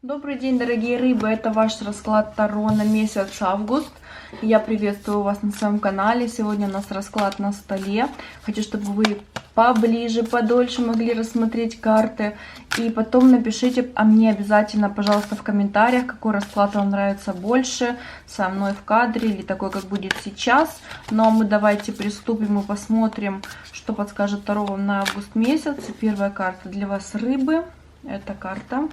Добрый день, дорогие рыбы! Это ваш расклад Таро на месяц август. Я приветствую вас на своем канале. Сегодня у нас расклад на столе. Хочу, чтобы вы поближе, подольше могли рассмотреть карты. И потом напишите мне обязательно, пожалуйста, в комментариях, какой расклад вам нравится больше. Со мной в кадре или такой, как будет сейчас. Ну а мы давайте приступим и посмотрим, что подскажет Таро вам на август месяц. Первая карта для вас рыбы. Это карта.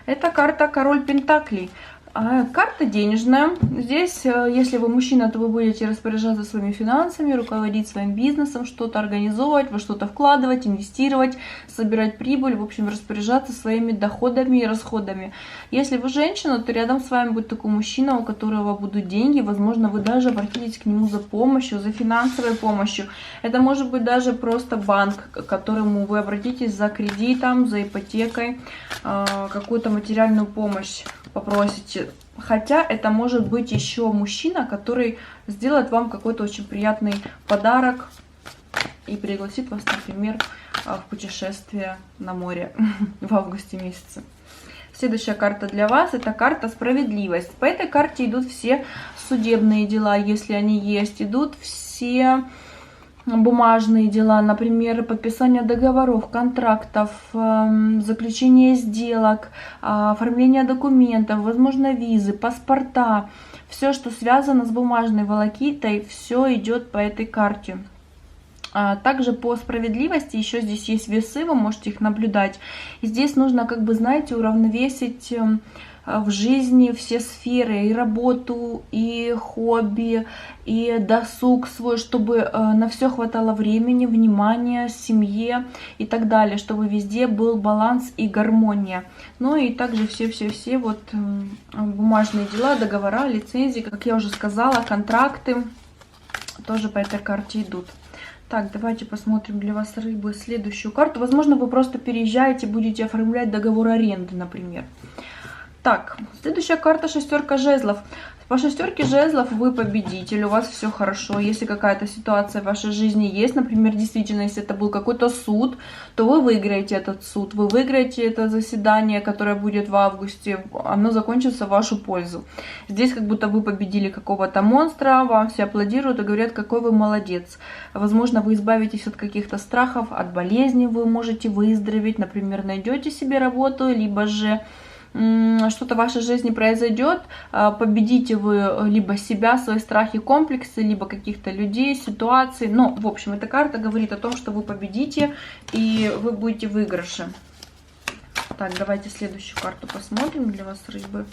Это карта Король Пентаклей. Карта денежная. Здесь, если вы мужчина, то вы будете распоряжаться своими финансами, руководить своим бизнесом, что-то организовывать, во что-то вкладывать, инвестировать, собирать прибыль, в общем, распоряжаться своими доходами и расходами. Если вы женщина, то рядом с вами будет такой мужчина, у которого будут деньги. Возможно, вы даже обратитесь к нему за помощью, за финансовой помощью. Это может быть даже просто банк, к которому вы обратитесь за кредитом, за ипотекой, какую-то материальную помощь попросите. Хотя это может быть еще мужчина, который сделает вам какой-то очень приятный подарок и пригласит вас, например, в путешествие на море в августе месяце. Следующая карта для вас — это карта справедливость. По этой карте идут все судебные дела, если они есть, идут все бумажные дела, например, подписание договоров, контрактов, заключение сделок, оформление документов, возможно, визы, паспорта. Все, что связано с бумажной волокитой, все идет по этой карте. Также по справедливости еще здесь есть весы, вы можете их наблюдать. И здесь нужно, как бы, знаете, уравновесить в жизни все сферы, и работу, и хобби, и досуг свой, чтобы на все хватало времени, внимания, семье и так далее, чтобы везде был баланс и гармония. Ну и также все вот бумажные дела, договора, лицензии, как я уже сказала, контракты тоже по этой карте идут. Так, давайте посмотрим для вас, рыбы, следующую карту. Возможно, вы просто переезжаете, будете оформлять договор аренды, например. Так, следующая карта — шестерка жезлов. По шестерке жезлов вы победитель, у вас все хорошо. Если какая-то ситуация в вашей жизни есть, например, действительно, если это был какой-то суд, то вы выиграете этот суд, вы выиграете это заседание, которое будет в августе, оно закончится в вашу пользу. Здесь как будто вы победили какого-то монстра, вам все аплодируют и говорят, какой вы молодец. Возможно, вы избавитесь от каких-то страхов, от болезней, вы можете выздороветь, например, найдете себе работу, либо же что-то в вашей жизни произойдет, победите вы либо себя, свои страхи, комплексы, либо каких-то людей, ситуаций. Но, в общем, эта карта говорит о том, что вы победите и вы будете в выигрыше. Так, давайте следующую карту посмотрим для вас, рыбы.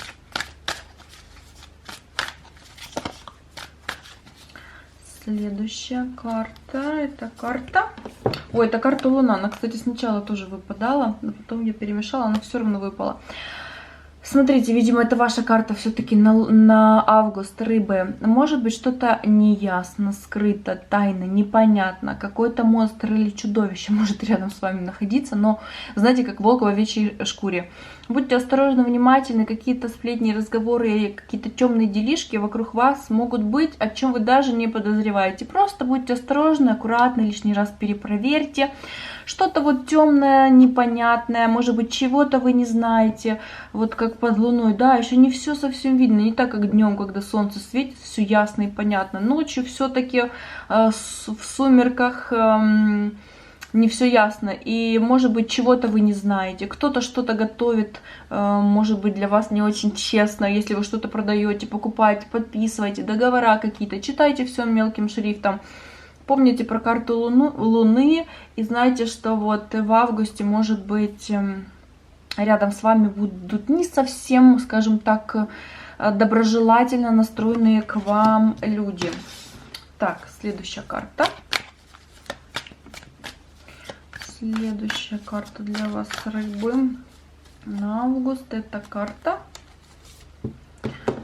Следующая карта, это карта... Ой, это карта Луна. Она, кстати, сначала тоже выпадала, но потом я перемешала, она все равно выпала. Смотрите, видимо, это ваша карта все-таки на август, рыбы. Может быть, что-то неясно, скрыто, тайно, непонятно. Какой-то монстр или чудовище может рядом с вами находиться, но, знаете, как волк в овечьей шкуре. Будьте осторожны, внимательны, какие-то сплетни, разговоры, какие-то темные делишки вокруг вас могут быть, о чем вы даже не подозреваете. Просто будьте осторожны, аккуратны, лишний раз перепроверьте. Что-то вот темное, непонятное, может быть, чего-то вы не знаете, вот как под луной, да, еще не все совсем видно, не так, как днем, когда солнце светит, все ясно и понятно. Ночью все-таки в сумерках не все ясно, и, может быть, чего-то вы не знаете. Кто-то что-то готовит, может быть, для вас не очень честно, если вы что-то продаете, покупаете, подписываете, договора какие-то, читайте все мелким шрифтом. Помните про карту Луны и знайте, что вот в августе, может быть, рядом с вами будут не совсем, скажем так, доброжелательно настроенные к вам люди. Так, следующая карта. Следующая карта для вас, рыбы, на август. Это карта.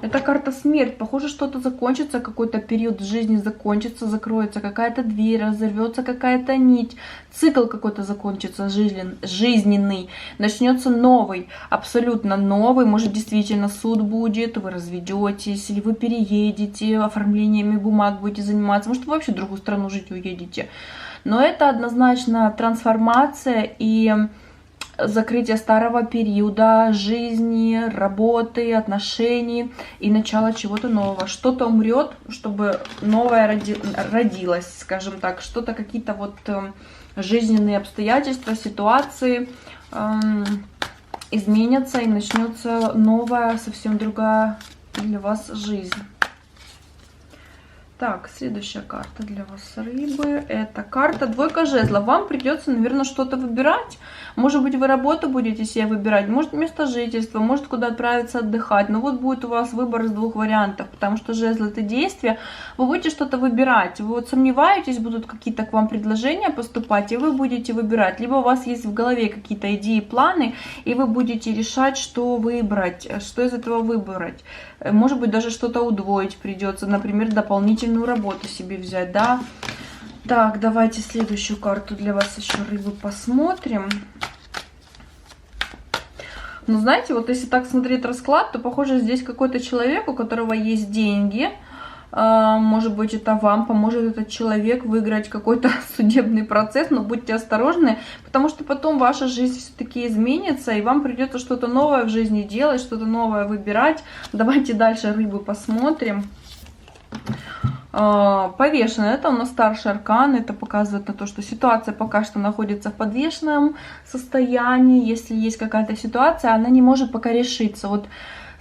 Это карта смерть. Похоже, что-то закончится, какой-то период в жизни закончится, закроется какая-то дверь, разорвется какая-то нить, цикл какой-то закончится жизненный, начнется новый, абсолютно новый. Может, действительно суд будет, вы разведетесь, или вы переедете, оформлениями бумаг будете заниматься, может, вы вообще в другую страну жить уедете. Но это однозначно трансформация, и закрытие старого периода жизни, работы, отношений и начало чего-то нового. Что-то умрет, чтобы новое родилось, скажем так. Что-то, какие-то вот жизненные обстоятельства, ситуации изменятся и начнется новая, совсем другая для вас жизнь. Так, следующая карта для вас, рыбы. Это карта двойка жезлов. Вам придется, наверное, что-то выбирать. Может быть, вы работу будете себе выбирать, может, место жительства, может, куда отправиться отдыхать. Но вот будет у вас выбор из двух вариантов, потому что жезл — это действие. Вы будете что-то выбирать. Вы вот сомневаетесь, будут какие-то к вам предложения поступать, и вы будете выбирать. Либо у вас есть в голове какие-то идеи, планы, и вы будете решать, что выбрать, что из этого выбрать. Может быть, даже что-то удвоить придется, например, дополнительную работу себе взять, да. Так, давайте следующую карту для вас еще, рыбы, посмотрим. Ну, знаете, вот если так смотреть расклад, то, похоже, здесь какой-то человек, у которого есть деньги. Может быть, это вам поможет этот человек выиграть какой-то судебный процесс, но будьте осторожны, потому что потом ваша жизнь все-таки изменится, и вам придется что-то новое в жизни делать, что-то новое выбирать. Давайте дальше, рыбы, посмотрим. Повешенный — это у нас старший аркан, это показывает на то, что ситуация пока что находится в подвешенном состоянии. Если есть какая-то ситуация, она не может пока решиться. Вот,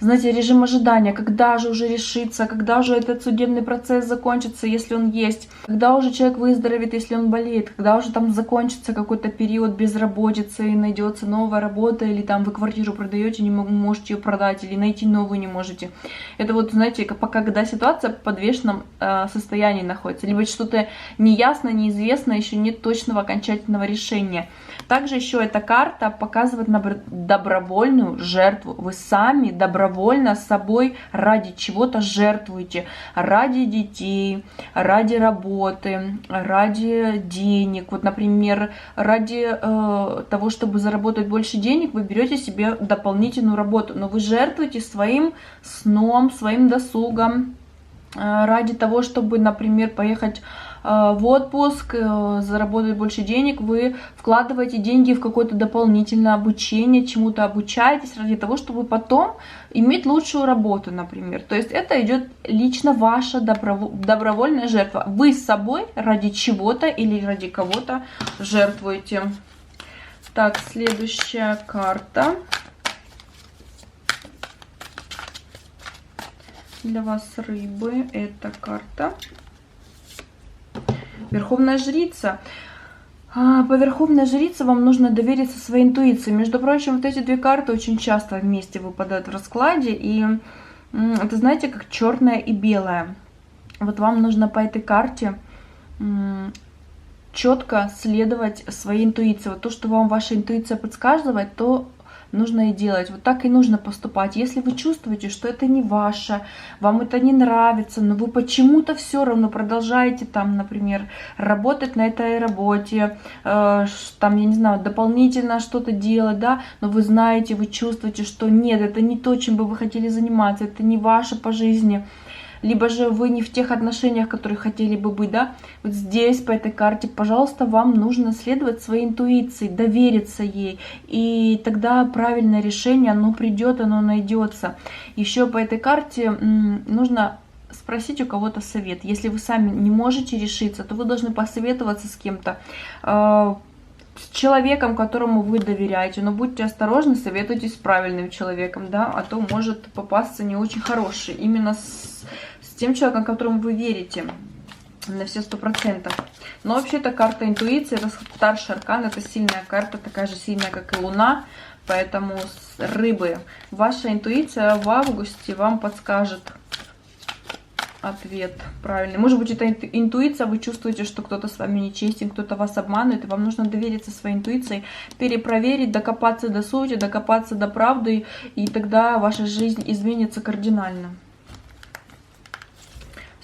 знаете, режим ожидания, когда же уже решится, когда же этот судебный процесс закончится, если он есть, когда уже человек выздоровеет, если он болеет, когда уже там закончится какой-то период безработицы и найдется новая работа, или там вы квартиру продаете, не можете ее продать, или найти новую не можете. Это вот, знаете, пока, когда ситуация в подвешенном состоянии находится, либо что-то неясно, неизвестно, еще нет точного окончательного решения. Также еще эта карта показывает добровольную жертву. Вы сами добровольно с собой ради чего-то жертвуете. Ради детей, ради работы, ради денег. Вот, например, ради того, чтобы заработать больше денег, вы берете себе дополнительную работу. Но вы жертвуете своим сном, своим досугом. Ради того, чтобы, например, поехать в отпуск, заработать больше денег, вы вкладываете деньги в какое-то дополнительное обучение, чему-то обучаетесь ради того, чтобы потом иметь лучшую работу, например. То есть это идет лично ваша добровольная жертва. Вы с собой ради чего-то или ради кого-то жертвуете. Так, следующая карта для вас, рыбы. Это карта Верховная Жрица. По Верховной Жрице вам нужно довериться своей интуиции. Между прочим, вот эти две карты очень часто вместе выпадают в раскладе. И это, знаете, как черное и белое. Вот вам нужно по этой карте четко следовать своей интуиции. Вот то, что вам ваша интуиция подсказывает, то нужно и делать. Вот так и нужно поступать. Если вы чувствуете, что это не ваше, вам это не нравится, но вы почему-то все равно продолжаете там, например, работать на этой работе, там, я не знаю, дополнительно что-то делать, да, но вы знаете, вы чувствуете, что нет, это не то, чем бы вы хотели заниматься, это не ваше по жизни, либо же вы не в тех отношениях, в которых хотели бы быть, да, вот здесь, по этой карте, пожалуйста, вам нужно следовать своей интуиции, довериться ей, и тогда правильное решение, оно придет, оно найдется. Еще по этой карте нужно спросить у кого-то совет. Если вы сами не можете решиться, то вы должны посоветоваться с кем-то, с человеком, которому вы доверяете, но будьте осторожны, советуйтесь с правильным человеком, да, а то может попасться не очень хороший, именно с тем человеком, которому вы верите на все 100%. Но вообще это карта интуиции, это старший аркан, это сильная карта, такая же сильная, как и Луна, поэтому, рыбы, ваша интуиция в августе вам подскажет ответ правильный. Может быть, это интуиция, вы чувствуете, что кто-то с вами нечестен, кто-то вас обманывает, и вам нужно довериться своей интуиции, перепроверить, докопаться до сути, докопаться до правды, и тогда ваша жизнь изменится кардинально.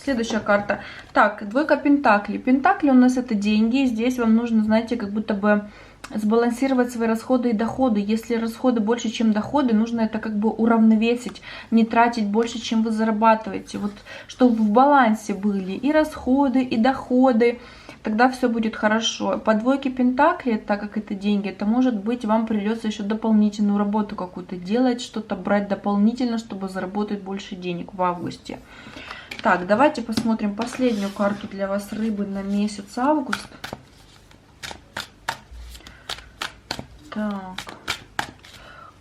Следующая карта. Так, двойка пентаклей. Пентакли у нас это деньги. Здесь вам нужно, знаете, как будто бы сбалансировать свои расходы и доходы. Если расходы больше, чем доходы, нужно это как бы уравновесить, не тратить больше, чем вы зарабатываете. Вот чтобы в балансе были и расходы, и доходы, тогда все будет хорошо. По двойке пентаклей, так как это деньги, это может быть, вам придется еще дополнительную работу какую-то делать, что-то брать дополнительно, чтобы заработать больше денег в августе. Так, давайте посмотрим последнюю карту для вас, рыбы, на месяц август. Так,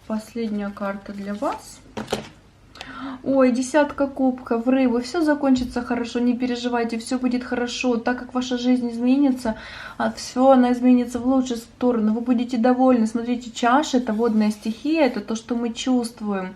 последняя карта для вас. Ой, десятка кубков, рыбы, все закончится хорошо, не переживайте, все будет хорошо, так как ваша жизнь изменится, все она изменится в лучшую сторону, вы будете довольны. Смотрите, чаша — это водная стихия, это то, что мы чувствуем.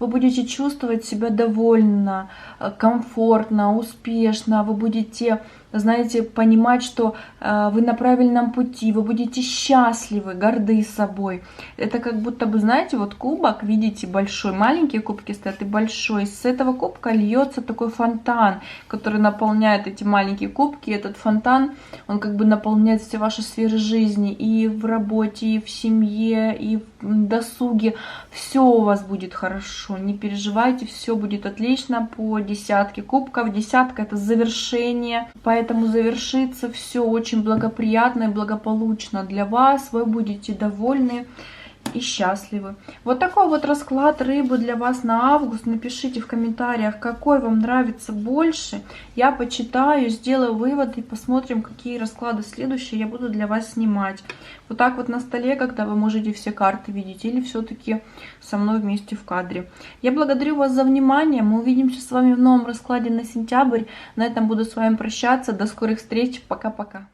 Вы будете чувствовать себя довольно, комфортно, успешно, вы будете, знаете, понимать, что вы на правильном пути, вы будете счастливы, горды собой. Это как будто бы, знаете, вот кубок, видите, большой, маленькие кубки стоят и большой. С этого кубка льется такой фонтан, который наполняет эти маленькие кубки. Этот фонтан, он как бы наполняет все ваши сферы жизни, и в работе, и в семье, и в досуге. Все у вас будет хорошо, не переживайте, все будет отлично по десятке кубков. Десятка — это завершение, поэтому завершится все очень благоприятно и благополучно для вас. Вы будете довольны и счастливы. Вот такой вот расклад, рыбы, для вас на август. Напишите в комментариях, какой вам нравится больше. Я почитаю, сделаю выводы и посмотрим, какие расклады следующие я буду для вас снимать. Вот так вот на столе, когда вы можете все карты видеть, или все-таки со мной вместе в кадре. Я благодарю вас за внимание. Мы увидимся с вами в новом раскладе на сентябрь. На этом буду с вами прощаться. До скорых встреч. Пока-пока.